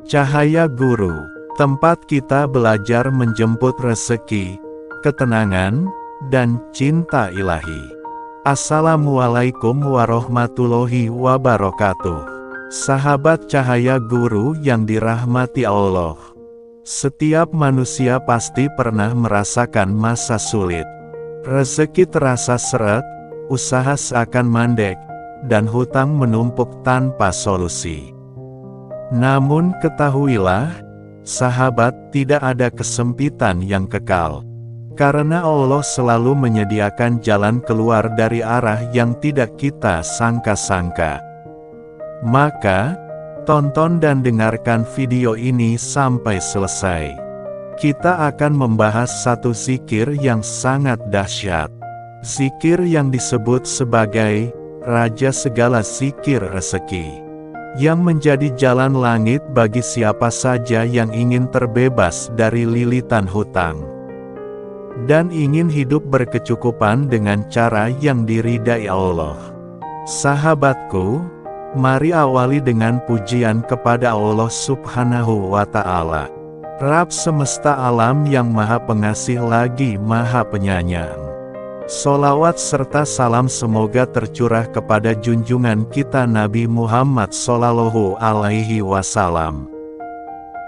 Cahaya Guru, tempat kita belajar menjemput rezeki, ketenangan, dan cinta ilahi. Assalamualaikum warahmatullahi wabarakatuh. Sahabat Cahaya Guru yang dirahmati Allah. Setiap manusia pasti pernah merasakan masa sulit. Rezeki terasa seret, usaha seakan mandek, dan hutang menumpuk tanpa solusi. Namun ketahuilah, sahabat, tidak ada kesempitan yang kekal. Karena Allah selalu menyediakan jalan keluar dari arah yang tidak kita sangka-sangka. Maka, tonton dan dengarkan video ini sampai selesai. Kita akan membahas satu zikir yang sangat dahsyat. Zikir yang disebut sebagai Raja segala zikir rezeki, yang menjadi jalan langit bagi siapa saja yang ingin terbebas dari lilitan hutang, dan ingin hidup berkecukupan dengan cara yang diridai Allah. Sahabatku, mari awali dengan pujian kepada Allah Subhanahu wa Ta'ala, Rabb semesta alam yang Maha Pengasih lagi Maha Penyayang. Sholawat serta salam semoga tercurah kepada junjungan kita Nabi Muhammad Sallallahu Alaihi Wasallam,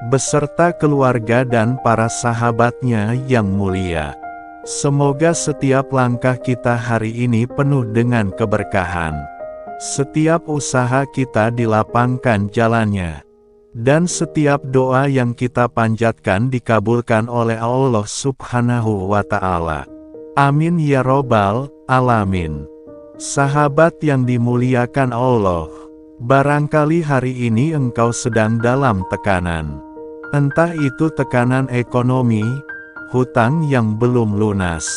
beserta keluarga dan para sahabatnya yang mulia. Semoga setiap langkah kita hari ini penuh dengan keberkahan. Setiap usaha kita dilapangkan jalannya. Dan setiap doa yang kita panjatkan dikabulkan oleh Allah Subhanahu wa Ta'ala. Amin ya robbal alamin. Sahabat yang dimuliakan Allah, barangkali hari ini engkau sedang dalam tekanan. Entah itu tekanan ekonomi, hutang yang belum lunas,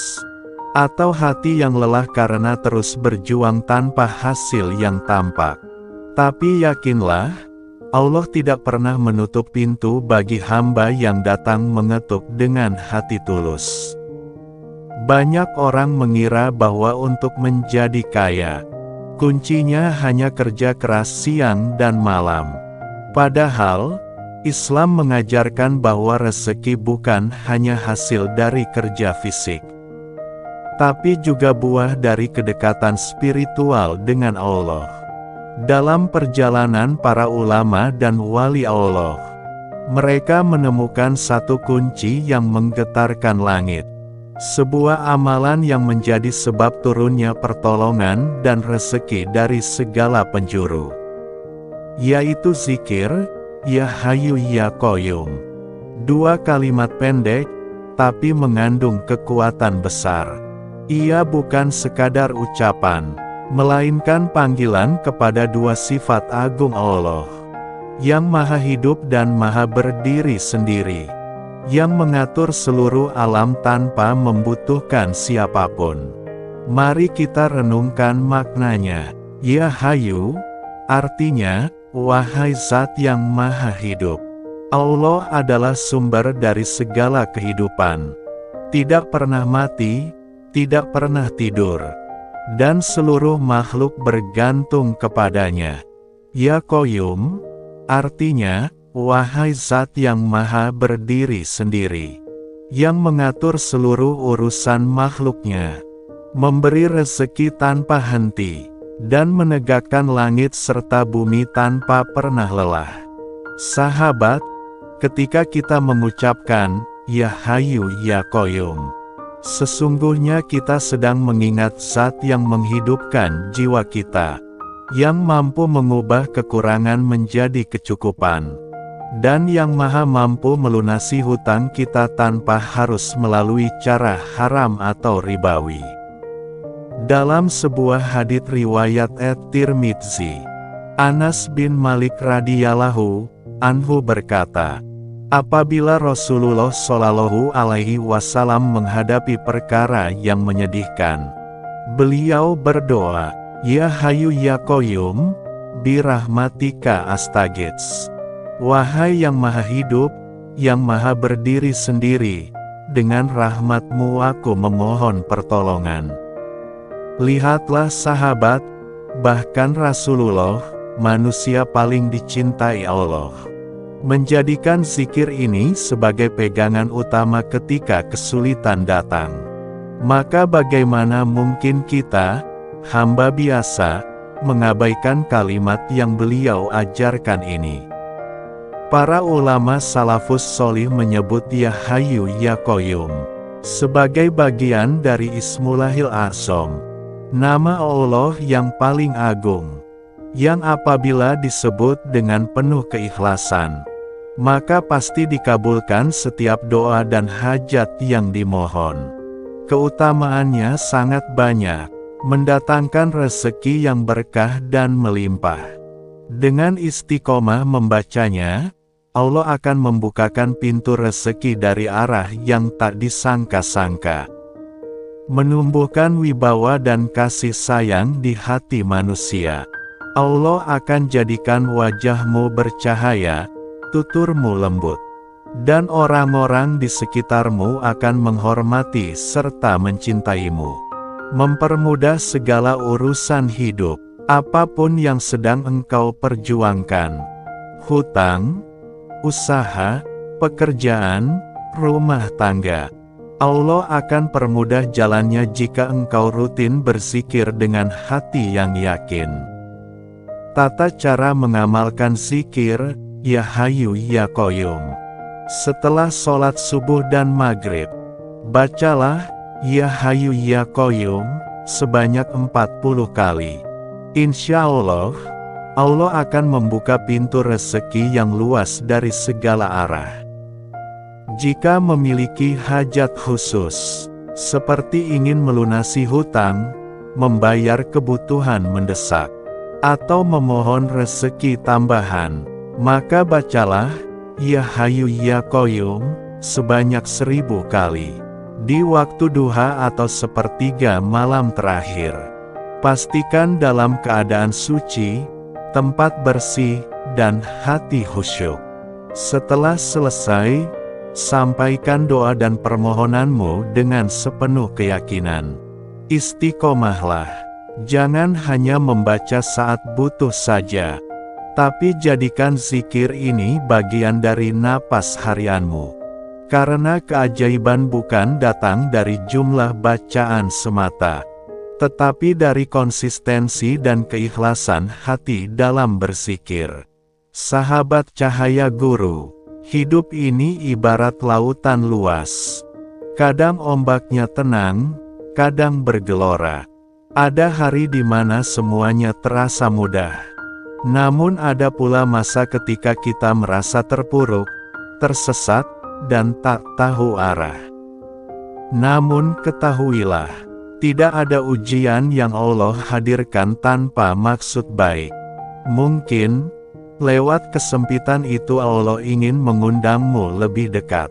atau hati yang lelah karena terus berjuang tanpa hasil yang tampak. Tapi yakinlah, Allah tidak pernah menutup pintu bagi hamba yang datang mengetuk dengan hati tulus. Banyak orang mengira bahwa untuk menjadi kaya, kuncinya hanya kerja keras siang dan malam. Padahal, Islam mengajarkan bahwa rezeki bukan hanya hasil dari kerja fisik, tapi juga buah dari kedekatan spiritual dengan Allah. Dalam perjalanan para ulama dan wali Allah, mereka menemukan satu kunci yang menggetarkan langit. Sebuah amalan yang menjadi sebab turunnya pertolongan dan rezeki dari segala penjuru, yaitu zikir, Ya Hayyu Ya Qayyum. Dua kalimat pendek, tapi mengandung kekuatan besar. Ia bukan sekadar ucapan, melainkan panggilan kepada dua sifat agung Allah, yang maha hidup dan maha berdiri sendiri, yang mengatur seluruh alam tanpa membutuhkan siapapun. Mari kita renungkan maknanya. Ya Hayyu, artinya, wahai Zat yang maha hidup. Allah adalah sumber dari segala kehidupan. Tidak pernah mati, tidak pernah tidur, dan seluruh makhluk bergantung kepadanya. Ya Qayyum, artinya, wahai Zat yang maha berdiri sendiri, yang mengatur seluruh urusan makhluknya, memberi rezeki tanpa henti, dan menegakkan langit serta bumi tanpa pernah lelah. Sahabat, ketika kita mengucapkan, Ya Hayyu Ya Qayyum, sesungguhnya kita sedang mengingat Zat yang menghidupkan jiwa kita, yang mampu mengubah kekurangan menjadi kecukupan, dan yang maha mampu melunasi hutang kita tanpa harus melalui cara haram atau ribawi. Dalam sebuah hadits riwayat At-Tirmidzi, Anas bin Malik radhiyallahu anhu berkata, apabila Rasulullah Shallallahu Alaihi Wasallam menghadapi perkara yang menyedihkan, beliau berdoa, Ya Hayyu Ya Qayyum, birahmatika astaghits. Wahai yang maha hidup, yang maha berdiri sendiri, dengan rahmat-Mu aku memohon pertolongan. Lihatlah sahabat, bahkan Rasulullah, manusia paling dicintai Allah, menjadikan zikir ini sebagai pegangan utama ketika kesulitan datang. Maka bagaimana mungkin kita, hamba biasa, mengabaikan kalimat yang beliau ajarkan ini? Para ulama salafus sholih menyebut Ya Hayyu Ya Qayyum sebagai bagian dari Ismullahil A'zam, nama Allah yang paling agung, yang apabila disebut dengan penuh keikhlasan, maka pasti dikabulkan setiap doa dan hajat yang dimohon. Keutamaannya sangat banyak, mendatangkan rezeki yang berkah dan melimpah. Dengan istiqomah membacanya, Allah akan membukakan pintu rezeki dari arah yang tak disangka-sangka. Menumbuhkan wibawa dan kasih sayang di hati manusia. Allah akan jadikan wajahmu bercahaya, tuturmu lembut, dan orang-orang di sekitarmu akan menghormati serta mencintaimu. Mempermudah segala urusan hidup, apapun yang sedang engkau perjuangkan. Hutang, usaha, pekerjaan, rumah tangga. Allah akan permudah jalannya jika engkau rutin berzikir dengan hati yang yakin. Tata cara mengamalkan zikir, Ya Hayyu Ya Qayyum. Setelah sholat subuh dan maghrib, bacalah Ya Hayyu Ya Qayyum sebanyak 40 kali. Insya Allah, Allah akan membuka pintu rezeki yang luas dari segala arah. Jika memiliki hajat khusus, seperti ingin melunasi hutang, membayar kebutuhan mendesak, atau memohon rezeki tambahan, maka bacalah Ya Hayyu Ya Qayyum sebanyak 1000 kali. Di waktu duha atau sepertiga malam terakhir. Pastikan dalam keadaan suci, tempat bersih, dan hati khusyuk. Setelah selesai, sampaikan doa dan permohonanmu dengan sepenuh keyakinan. Istiqomahlah. Jangan hanya membaca saat butuh saja, tapi jadikan zikir ini bagian dari napas harianmu. Karena keajaiban bukan datang dari jumlah bacaan semata, tetapi dari konsistensi dan keikhlasan hati dalam berzikir. Sahabat cahaya guru, hidup ini ibarat lautan luas. Kadang ombaknya tenang, kadang bergelora. Ada hari di mana semuanya terasa mudah. Namun ada pula masa ketika kita merasa terpuruk, tersesat, dan tak tahu arah. Namun ketahuilah, tidak ada ujian yang Allah hadirkan tanpa maksud baik. Mungkin, lewat kesempitan itu Allah ingin mengundangmu lebih dekat.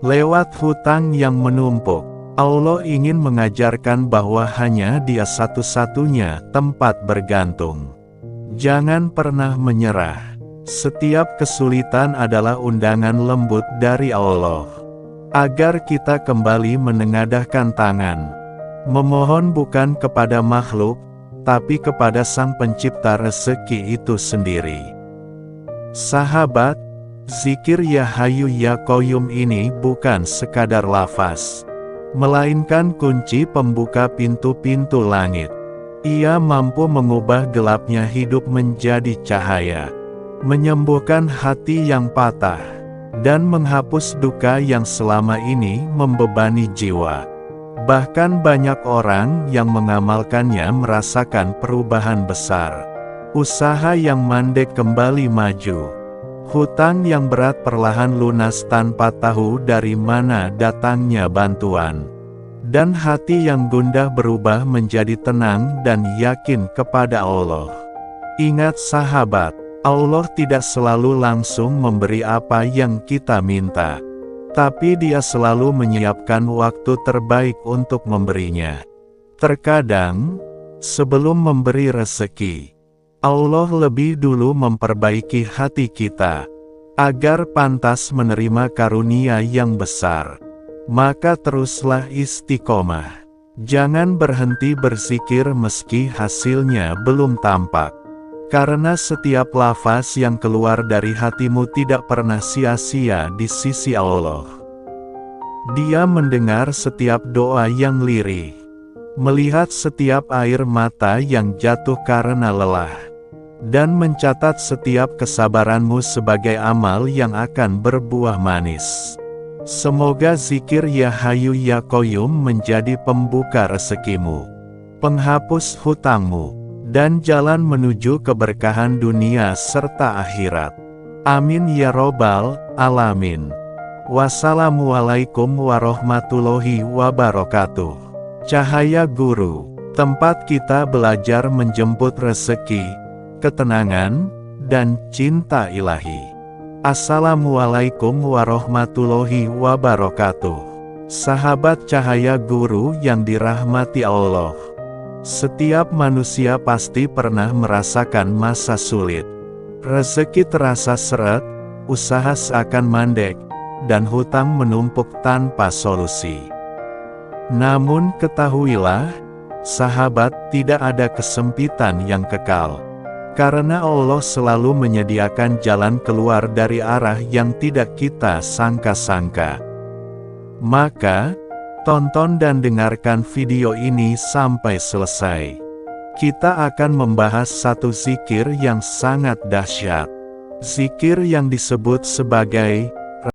Lewat hutang yang menumpuk, Allah ingin mengajarkan bahwa hanya Dia satu-satunya tempat bergantung. Jangan pernah menyerah. Setiap kesulitan adalah undangan lembut dari Allah, agar kita kembali menengadahkan tangan. Memohon bukan kepada makhluk, tapi kepada Sang Pencipta rezeki itu sendiri. Sahabat, zikir Ya Hayyu Ya Qayyum ini bukan sekadar lafaz, melainkan kunci pembuka pintu-pintu langit. Ia mampu mengubah gelapnya hidup menjadi cahaya, menyembuhkan hati yang patah, dan menghapus duka yang selama ini membebani jiwa. Bahkan banyak orang yang mengamalkannya merasakan perubahan besar. Usaha yang mandek kembali maju. Hutang yang berat perlahan lunas tanpa tahu dari mana datangnya bantuan. Dan hati yang gundah berubah menjadi tenang dan yakin kepada Allah. Ingat sahabat, Allah tidak selalu langsung memberi apa yang kita minta, tapi Dia selalu menyiapkan waktu terbaik untuk memberinya. Terkadang, sebelum memberi rezeki, Allah lebih dulu memperbaiki hati kita, agar pantas menerima karunia yang besar. Maka teruslah istiqomah. Jangan berhenti berzikir meski hasilnya belum tampak. Karena setiap lafaz yang keluar dari hatimu tidak pernah sia-sia di sisi Allah. Dia mendengar setiap doa yang lirih, melihat setiap air mata yang jatuh karena lelah, dan mencatat setiap kesabaranmu sebagai amal yang akan berbuah manis. Semoga zikir Ya Hayyu Ya Qayyum menjadi pembuka rezekimu, penghapus hutangmu, dan jalan menuju keberkahan dunia serta akhirat. Amin ya robbal alamin. Wassalamualaikum warahmatullahi wabarakatuh. Cahaya Guru, tempat kita belajar menjemput rezeki, ketenangan, dan cinta ilahi. Assalamualaikum warahmatullahi wabarakatuh. Sahabat Cahaya Guru yang dirahmati Allah. Setiap manusia pasti pernah merasakan masa sulit. Rezeki terasa seret, usaha seakan mandek, dan hutang menumpuk tanpa solusi. Namun ketahuilah, sahabat, tidak ada kesempitan yang kekal. Karena Allah selalu menyediakan jalan keluar dari arah yang tidak kita sangka-sangka. Maka, tonton dan dengarkan video ini sampai selesai. Kita akan membahas satu zikir yang sangat dahsyat. Zikir yang disebut sebagai